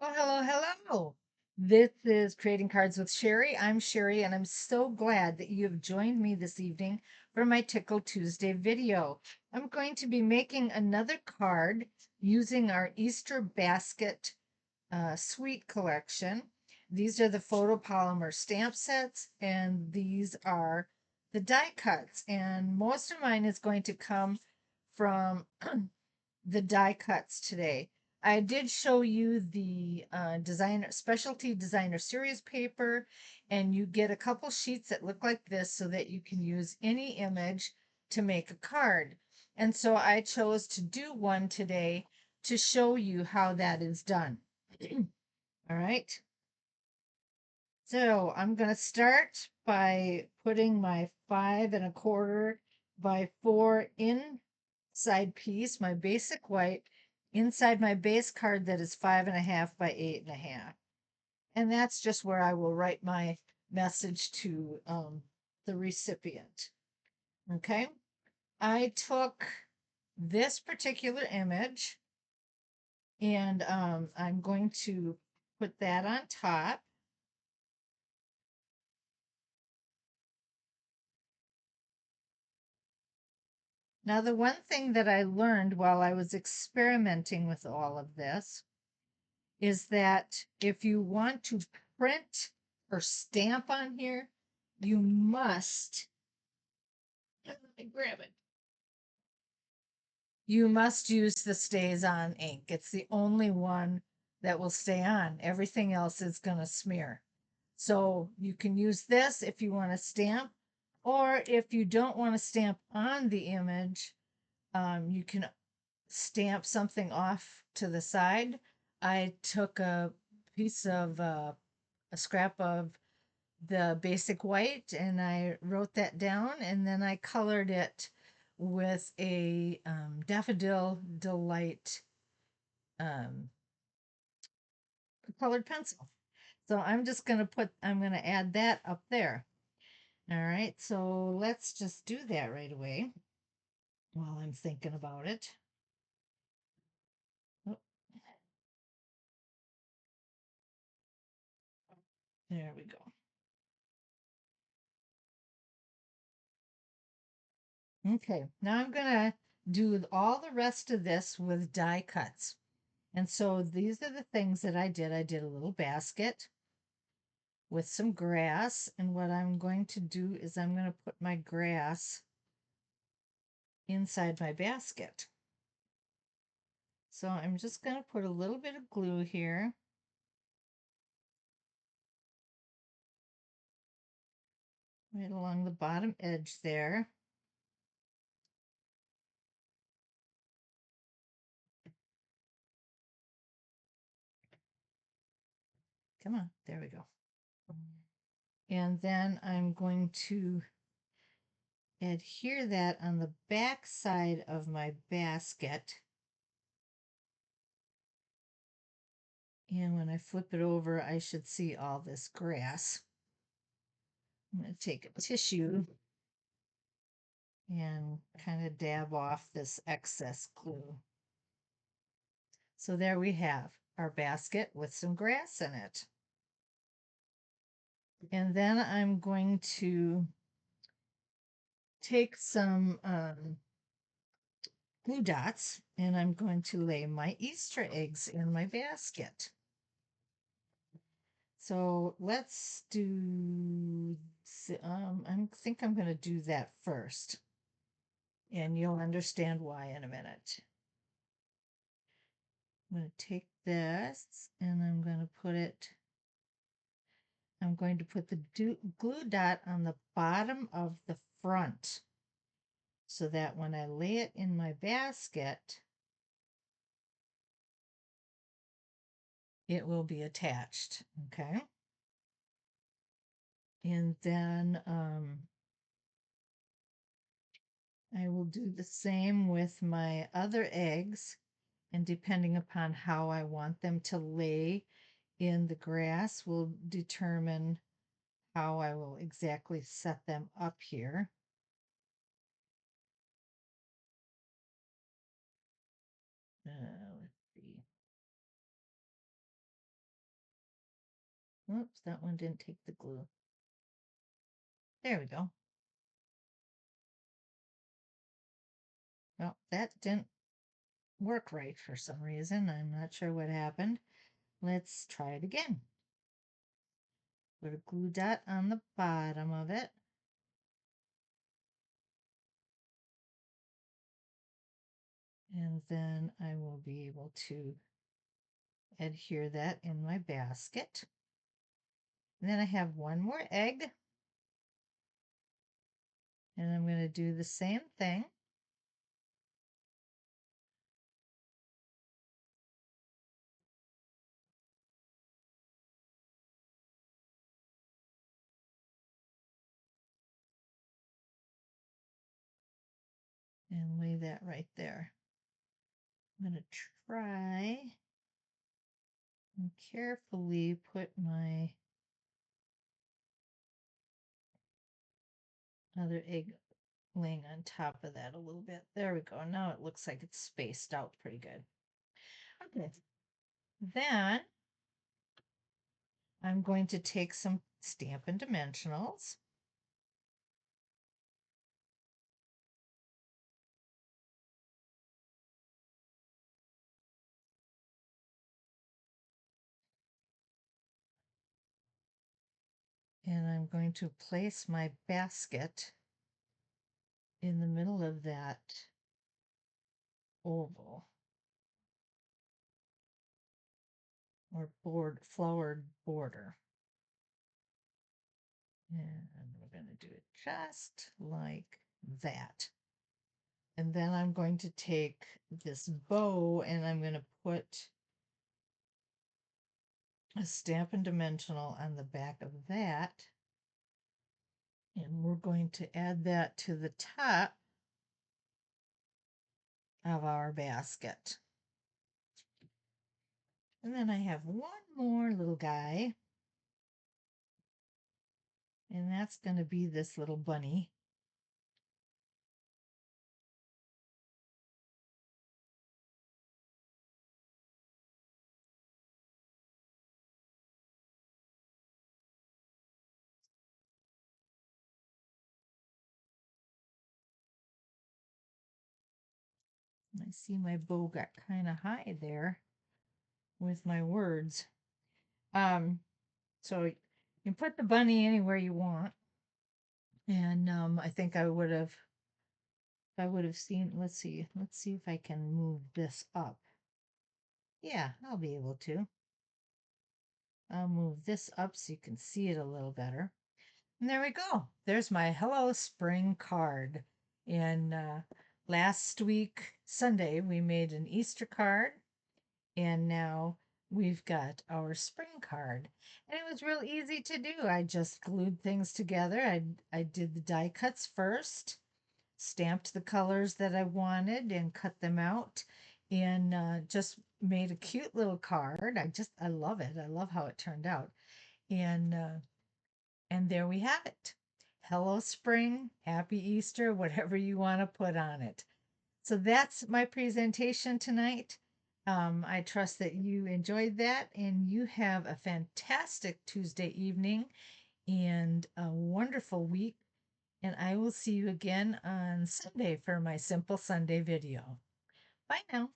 Well, hello. This is Creating Cards with Sherry. I'm Sherry, and I'm so glad that you have joined me this evening for my Tickle Tuesday video. I'm going to be making another card using our Easter basket sweet collection. These are the photopolymer stamp sets, and these are the die cuts. And most of mine is going to come from the die cuts today. I did show you the designer specialty designer series paper, and you get a couple sheets that look like this so that you can use any image to make a card. And so I chose to do one today to show you how that is done. All right. So I'm going to start by putting my 5 1/4 by 4 inside piece, my basic white, inside my base card that is 5 1/2 by 8 1/2. And that's just where I will write my message to the recipient. Okay. I took this particular image and I'm going to put that on top. Now, the one thing that I learned while I was experimenting with all of this is that if you want to print or stamp on here, you must let me grab it. You must use the stays on ink. It's the only one that will stay on. Everything else is going to smear. So you can use this if you want to stamp, or if you don't want to stamp on the image, you can stamp something off to the side. I took a piece of a scrap of the basic white and I wrote that down, and then I colored it with a Daffodil Delight um, colored pencil. So I'm going to add that up there. All right, so let's just do that right away while I'm thinking about it. Oh, there we go. Okay, now I'm gonna do all the rest of this with die cuts. And so these are the things that I did. I did a little basket with some grass. And what I'm going to do is I'm going to put my grass inside my basket. So I'm just going to put a little bit of glue here. Right along the bottom edge there. Come on, there we go. And then I'm going to adhere that on the back side of my basket. And when I flip it over, I should see all this grass. I'm going to take a tissue and kind of dab off this excess glue. So there we have our basket with some grass in it. And then I'm going to take some glue dots and I'm going to lay my Easter eggs in my basket. So let's do, I think I'm going to do that first. And you'll understand why in a minute. I'm going to take this and I'm going to put the glue dot on the bottom of the front so that when I lay it in my basket, it will be attached. Okay. And then I will do the same with my other eggs. And depending upon how I want them to lay in the grass will determine how I will exactly set them up here. Let's see. Oops, that one didn't take the glue. There we go. Well, that didn't work right for some reason. I'm not sure what happened. Let's try it again. Put a glue dot on the bottom of it. And then I will be able to adhere that in my basket. And then I have one more egg. And I'm going to do the same thing. And lay that right there. I'm going to try and carefully put my other egg laying on top of that a little bit. There we go. Now it looks like it's spaced out pretty good. Okay. Then I'm going to take some Stampin' Dimensionals. And I'm going to place my basket in the middle of that oval or flowered border. And we're going to do it just like that. And then I'm going to take this bow and I'm going to put a Stampin' Dimensional on the back of that. And we're going to add that to the top of our basket. And then I have one more little guy. And that's going to be this little bunny. I see my bow got kind of high there with my words. So you can put the bunny anywhere you want. And I think I would have seen, let's see if I can move this up. Yeah, I'll be able to. I'll move this up so you can see it a little better. And there we go. There's my Hello Spring card. And last week, Sunday, we made an Easter card. And now we've got our spring card. And it was real easy to do. I just glued things together. I did the die cuts first, stamped the colors that I wanted and cut them out, and just made a cute little card. I love it. I love how it turned out. And there we have it. Hello Spring, Happy Easter, whatever you want to put on it. So that's my presentation tonight. I trust that you enjoyed that and you have a fantastic Tuesday evening and a wonderful week. And I will see you again on Sunday for my Simple Sunday video. Bye now.